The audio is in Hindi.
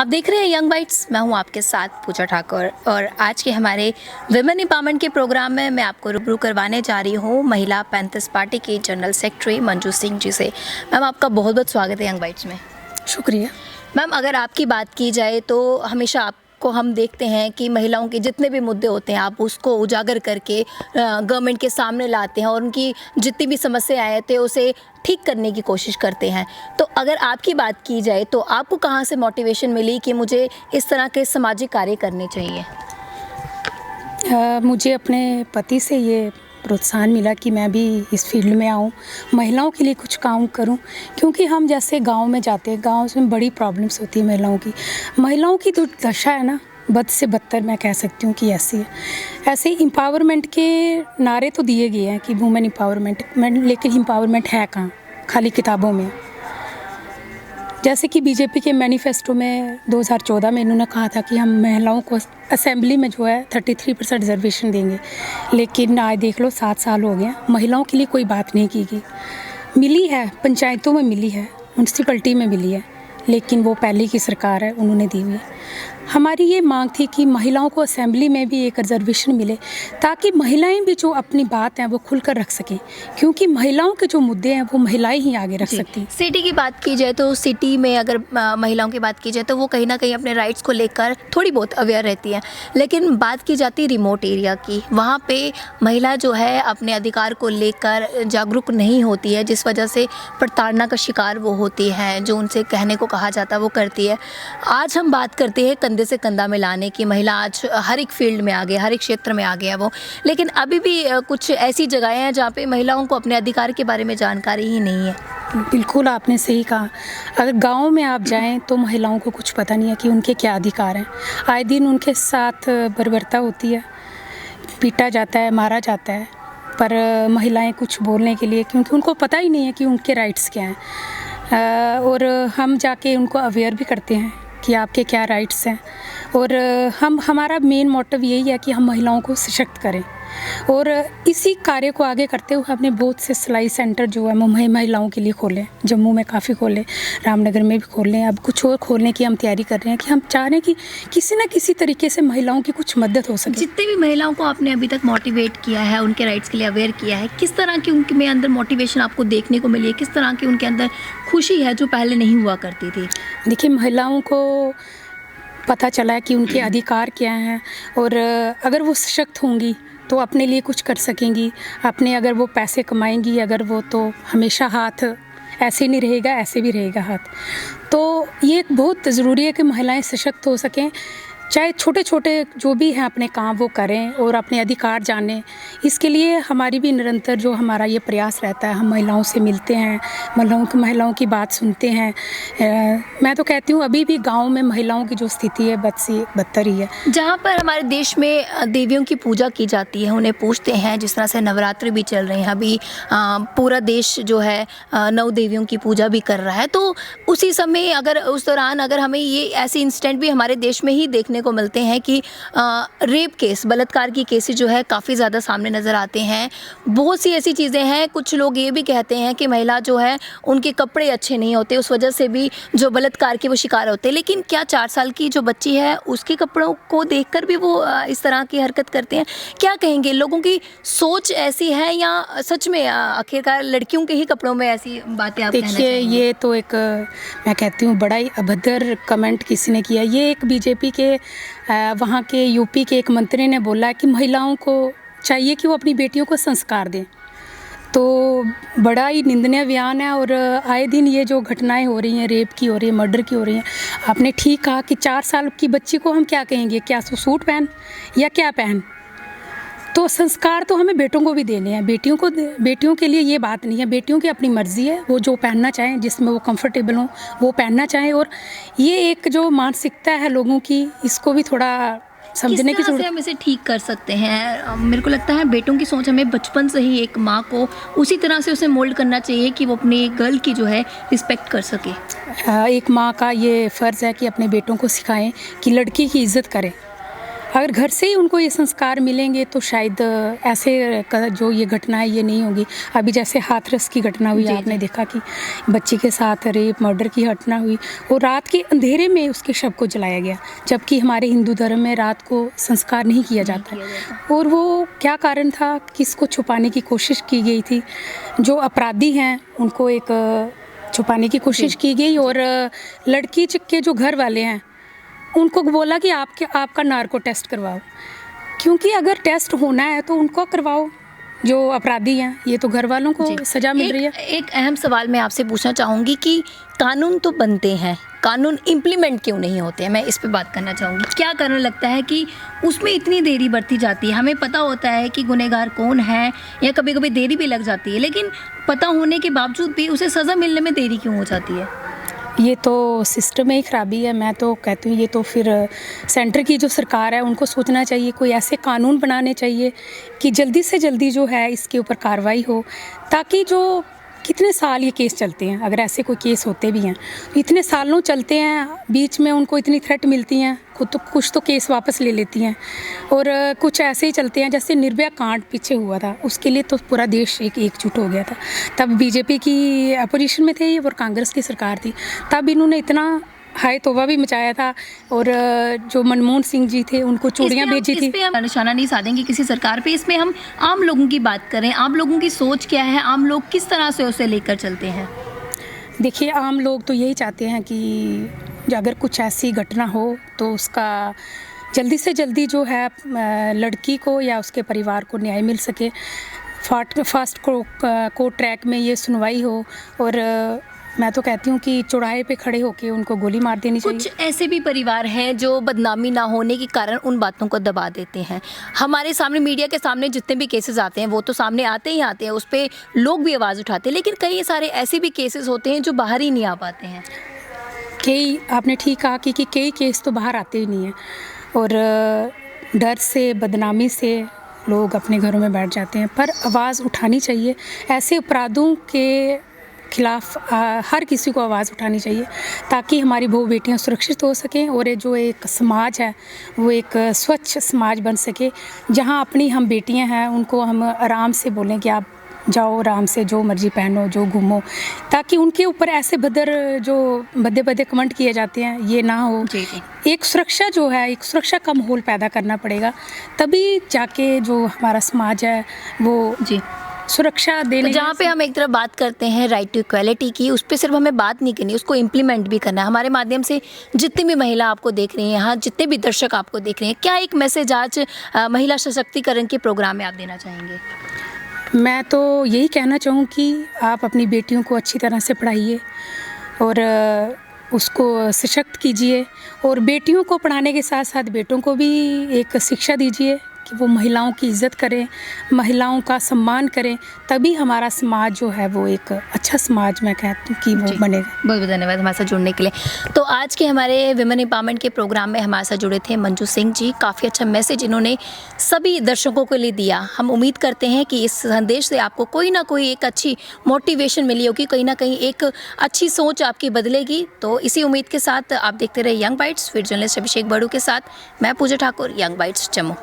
आप देख रहे हैं यंग बाइट्स। मैं हूं आपके साथ पूजा ठाकुर और आज के हमारे विमेन एम्पावरमेंट के प्रोग्राम में मैं आपको रूबरू करवाने जा रही हूं महिला पैंथर्स पार्टी की जनरल सेक्रेटरी मंजू सिंह जी से। मैम, आपका बहुत बहुत स्वागत है यंग बाइट्स में। शुक्रिया। मैम, अगर आपकी बात की जाए तो हमेशा आपको हम देखते हैं कि महिलाओं के जितने भी मुद्दे होते हैं आप उसको उजागर करके गवर्नमेंट के सामने लाते हैं और उनकी जितनी भी समस्याएं आए थे उसे ठीक करने की कोशिश करते हैं। तो अगर आपकी बात की जाए तो आपको कहाँ से मोटिवेशन मिली कि मुझे इस तरह के सामाजिक कार्य करने चाहिए? मुझे अपने पति से ये प्रोत्साहन मिला कि मैं भी इस फील्ड में आऊँ, महिलाओं के लिए कुछ काम करूँ, क्योंकि हम जैसे गांव में जाते हैं, गांव में बड़ी प्रॉब्लम्स होती है महिलाओं की जो दशा है ना, बद से बदतर मैं कह सकती हूँ कि ऐसी है। ऐसे एम्पावरमेंट के नारे तो दिए गए हैं कि वुमेन एम्पावरमेंट, लेकिन एम्पावरमेंट है कहाँ? खाली किताबों में। जैसे कि बीजेपी के मैनिफेस्टो में 2014 में इन्होंने कहा था कि हम महिलाओं को असेंबली में जो है 33% रिजर्वेशन देंगे, लेकिन आज देख लो 7 साल हो गए, महिलाओं के लिए कोई बात नहीं की गई। मिली है, पंचायतों में मिली है, म्यूनसिपलिटी में मिली है, लेकिन वो पहले की सरकार है, उन्होंने दी हुई है। हमारी ये मांग थी कि महिलाओं को असेंबली में भी एक रिजर्वेशन मिले, ताकि महिलाएं भी जो अपनी बात है वो खुलकर रख सकें, क्योंकि महिलाओं के जो मुद्दे हैं वो महिलाएं ही आगे रख सकती हैं। सिटी की बात की जाए तो सिटी में अगर महिलाओं की बात की जाए तो वो कहीं ना कहीं अपने राइट्स को लेकर थोड़ी बहुत अवेयर रहती हैं, लेकिन बात की जाती रिमोट एरिया की, वहाँ पे महिला जो है अपने अधिकार को लेकर जागरूक नहीं होती है, जिस वजह से प्रताड़ना का शिकार वो होती है, जो उनसे कहने को कहा जाता है वो करती है। आज हम बात करते हैं कंधे से कंधा मिलाने की। महिला आज हर एक फील्ड में आगे, हर एक क्षेत्र में आ गया वो, लेकिन अभी भी कुछ ऐसी जगहें हैं जहाँ पे महिलाओं को अपने अधिकार के बारे में जानकारी ही नहीं है। बिल्कुल आपने सही कहा। अगर गांव में आप जाएं तो महिलाओं को कुछ पता नहीं है कि उनके क्या अधिकार हैं। आए दिन उनके साथ बर्बरता होती है, पीटा जाता है, मारा जाता है, पर महिलाएं कुछ बोलने के लिए, क्योंकि उनको पता ही नहीं है कि उनके राइट्स क्या हैं। और हम जाके उनको अवेयर भी करते हैं कि आपके क्या राइट्स हैं। और हमारा मेन मोटिव यही है कि हम महिलाओं को सशक्त करें, और इसी कार्य को आगे करते हुए हमने बहुत से सिलाई सेंटर जो है महिलाओं के लिए खोले। जम्मू में काफ़ी खोले, रामनगर में भी खोले, अब कुछ और खोलने की हम तैयारी कर रहे हैं कि हम चाह रहे हैं कि किसी न किसी तरीके से महिलाओं की कुछ मदद हो सके। जितने भी महिलाओं को आपने अभी तक मोटिवेट किया है, उनके राइट्स के लिए अवेयर किया है, किस तरह की उनके में अंदर मोटिवेशन आपको देखने को मिली है? किस तरह की उनके अंदर खुशी है जो पहले नहीं हुआ करती थी? देखिए, महिलाओं को पता चला है कि उनके अधिकार क्या हैं, और अगर वो सशक्त होंगी तो अपने लिए कुछ कर सकेंगी। अपने अगर वो पैसे कमाएंगी, अगर वो, तो हमेशा हाथ ऐसे नहीं रहेगा, ऐसे भी रहेगा हाथ। तो ये बहुत ज़रूरी है कि महिलाएं सशक्त हो सकें, चाहे छोटे छोटे जो भी हैं अपने काम वो करें और अपने अधिकार जानें। इसके लिए हमारी भी निरंतर जो हमारा ये प्रयास रहता है, हम महिलाओं से मिलते हैं, महिलाओं की बात सुनते हैं। मैं तो कहती हूँ अभी भी गांव में महिलाओं की जो स्थिति है बद से बदतर ही है। जहाँ पर हमारे देश में देवियों की पूजा की जाती है, उन्हें पूजते हैं, जिस तरह से नवरात्रि भी चल रहे हैं, अभी पूरा देश जो है 9 देवियों की पूजा भी कर रहा है, तो उसी समय अगर उस दौरान अगर हमें ये ऐसे इंसिडेंट भी हमारे देश में ही देखने को मिलते हैं कि रेप केस, बलात्कार की केसेस जो है काफ़ी ज़्यादा सामने नज़र आते हैं। बहुत सी ऐसी चीज़ें हैं, कुछ लोग ये भी कहते हैं कि महिला जो है उनके कपड़े अच्छे नहीं होते, उस वजह से भी जो बलात्कार के वो शिकार होते हैं। लेकिन क्या 4 साल की जो बच्ची है उसके कपड़ों को देखकर भी वो इस तरह की हरकत करते हैं? क्या कहेंगे, लोगों की सोच ऐसी है या सच में आखिरकार लड़कियों के ही कपड़ों में ऐसी बातें आप कहना चाहेंगे? देखिए, ये तो एक मैं कहती हूँ बड़ा ही अभद्र कमेंट किसी ने किया। ये एक बीजेपी के वहाँ के यूपी के एक मंत्री ने बोला कि महिलाओं को चाहिए कि वो अपनी बेटियों को संस्कार दें। तो बड़ा ही निंदनीय बयान है। और आए दिन ये जो घटनाएं हो रही हैं, रेप की हो रही है, मर्डर की हो रही हैं, आपने ठीक कहा कि 4 साल की बच्ची को हम क्या कहेंगे, क्या सूट पहन या क्या पहन? तो संस्कार तो हमें बेटों को भी देने हैं। बेटियों के लिए ये बात नहीं है, बेटियों की अपनी मर्जी है, वो जो पहनना चाहें, जिसमें वो कंफर्टेबल हों वो पहनना चाहें। और ये एक जो मानसिकता है लोगों की, इसको भी थोड़ा समझने की जरूरत है। हम इसे ठीक कर सकते हैं? मेरे को लगता है बेटों की सोच हमें बचपन से ही एक माँ को उसी तरह से उसे मोल्ड करना चाहिए कि वो अपनी गर्ल की जो है रिस्पेक्ट कर सके। एक माँ का ये फ़र्ज़ है कि अपने बेटों को सिखाएं कि लड़की की इज़्ज़त करें। अगर घर से ही उनको ये संस्कार मिलेंगे तो शायद जो ये घटना है ये नहीं होगी। अभी जैसे हाथरस की घटना हुई, आपने देखा कि बच्ची के साथ रेप मर्डर की घटना हुई और रात के अंधेरे में उसके शव को जलाया गया, जबकि हमारे हिंदू धर्म में रात को संस्कार नहीं किया जाता। और वो क्या कारण था, किसको छुपाने की कोशिश की गई थी? जो अपराधी हैं उनको एक छुपाने की कोशिश की गई और लड़की के जो घर वाले हैं उनको बोला कि आपका नार्को टेस्ट करवाओ, क्योंकि अगर टेस्ट होना है तो उनको करवाओ। जो अपराधी हैं, ये तो घर वालों को सज़ा मिल रही है। एक अहम सवाल मैं आपसे पूछना चाहूँगी कि कानून तो बनते हैं, कानून इम्प्लीमेंट क्यों नहीं होते हैं? मैं इस पे बात करना चाहूँगी। क्या कारण लगता है कि उसमें इतनी देरी बरती जाती है? हमें पता होता है कि गुनहगार कौन है, या कभी कभी देरी भी लग जाती है, लेकिन पता होने के बावजूद भी उसे सज़ा मिलने में देरी क्यों हो जाती है? ये तो सिस्टम में ही खराबी है। मैं तो कहती हूँ ये तो फिर सेंटर की जो सरकार है उनको सोचना चाहिए, कोई ऐसे कानून बनाने चाहिए कि जल्दी से जल्दी जो है इसके ऊपर कार्रवाई हो, ताकि जो कितने साल ये केस चलते हैं, अगर ऐसे कोई केस होते भी हैं तो इतने सालों चलते हैं, बीच में उनको इतनी थ्रेट मिलती हैं, खुद तो कुछ तो केस वापस ले लेती हैं, और कुछ ऐसे ही चलते हैं। जैसे निर्भया कांड पीछे हुआ था, उसके लिए तो पूरा देश एकजुट हो गया था। तब बीजेपी की अपोजिशन में थे और कांग्रेस की सरकार थी, तब इन्होंने इतना हाय तौबा भी मचाया था, और जो मनमोहन सिंह जी थे उनको चूड़ियाँ भेजी थी। इस पे हम निशाना नहीं साधेंगे किसी सरकार पे, इसमें हम आम लोगों की बात करें। आम लोगों की सोच क्या है, आम लोग किस तरह से उसे लेकर चलते हैं? देखिए, आम लोग तो यही चाहते हैं कि अगर कुछ ऐसी घटना हो तो उसका जल्दी से जल्दी जो है लड़की को या उसके परिवार को न्याय मिल सके, फास्ट कोर्ट ट्रैक में ये सुनवाई हो, और मैं तो कहती हूँ कि चौराहे पे खड़े होके उनको गोली मार देनी चाहिए। कुछ ऐसे भी परिवार हैं जो बदनामी ना होने के कारण उन बातों को दबा देते हैं। हमारे सामने, मीडिया के सामने जितने भी केसेस आते हैं वो तो सामने आते ही आते हैं, उस पर लोग भी आवाज़ उठाते हैं, लेकिन कई सारे ऐसे भी केसेस होते हैं जो बाहर ही नहीं आ पाते हैं। कई, आपने ठीक कहा कि कई केस तो बाहर आते ही नहीं हैं, और डर से, बदनामी से लोग अपने घरों में बैठ जाते हैं। पर आवाज़ उठानी चाहिए, ऐसे अपराधों के खिलाफ हर किसी को आवाज़ उठानी चाहिए, ताकि हमारी बहू बेटियां सुरक्षित हो सकें, और ये जो एक समाज है वो एक स्वच्छ समाज बन सके, जहां अपनी हम बेटियां हैं उनको हम आराम से बोलें कि आप जाओ आराम से, जो मर्जी पहनो, जो घूमो, ताकि उनके ऊपर ऐसे भद्दे कमेंट किए जाते हैं ये ना हो। एक सुरक्षा जो है, एक सुरक्षा का माहौल पैदा करना पड़ेगा, तभी जाके जो हमारा समाज है वो सुरक्षा देने। तो जहाँ पे हम एक तरफ बात करते हैं राइट टू इक्वालिटी की, उस पर सिर्फ हमें बात नहीं करनी, उसको इम्प्लीमेंट भी करना है। हमारे माध्यम से जितनी भी महिला आपको देख रही हैं, यहाँ जितने भी दर्शक आपको देख रहे हैं, क्या एक मैसेज आज महिला सशक्तिकरण के प्रोग्राम में आप देना चाहेंगे? मैं तो यही कहना चाहूँ कि आप अपनी बेटियों को अच्छी तरह से पढ़ाइए और उसको सशक्त कीजिए, और बेटियों को पढ़ाने के साथ साथ बेटों को भी एक शिक्षा दीजिए कि वो महिलाओं की इज़्ज़त करें, महिलाओं का सम्मान करें, तभी हमारा समाज जो है वो एक अच्छा समाज, मैं कहती हूँ कि वो बनेगा। बहुत बहुत धन्यवाद हमारे साथ जुड़ने के लिए। तो आज के हमारे विमेन एम्पावरमेंट के प्रोग्राम में हमारे साथ जुड़े थे मंजू सिंह जी। काफ़ी अच्छा मैसेज इन्होंने सभी दर्शकों के लिए दिया। हम उम्मीद करते हैं कि इस संदेश से आपको कोई ना कोई एक अच्छी मोटिवेशन मिली होगी, कहीं ना कहीं एक अच्छी सोच आपकी बदलेगी। तो इसी उम्मीद के साथ आप देखते रहे यंग बाइट्स। फिर जर्नलिस्ट अभिषेक बड़ू के साथ मैं पूजा ठाकुर, यंग बाइट्स जम्मू।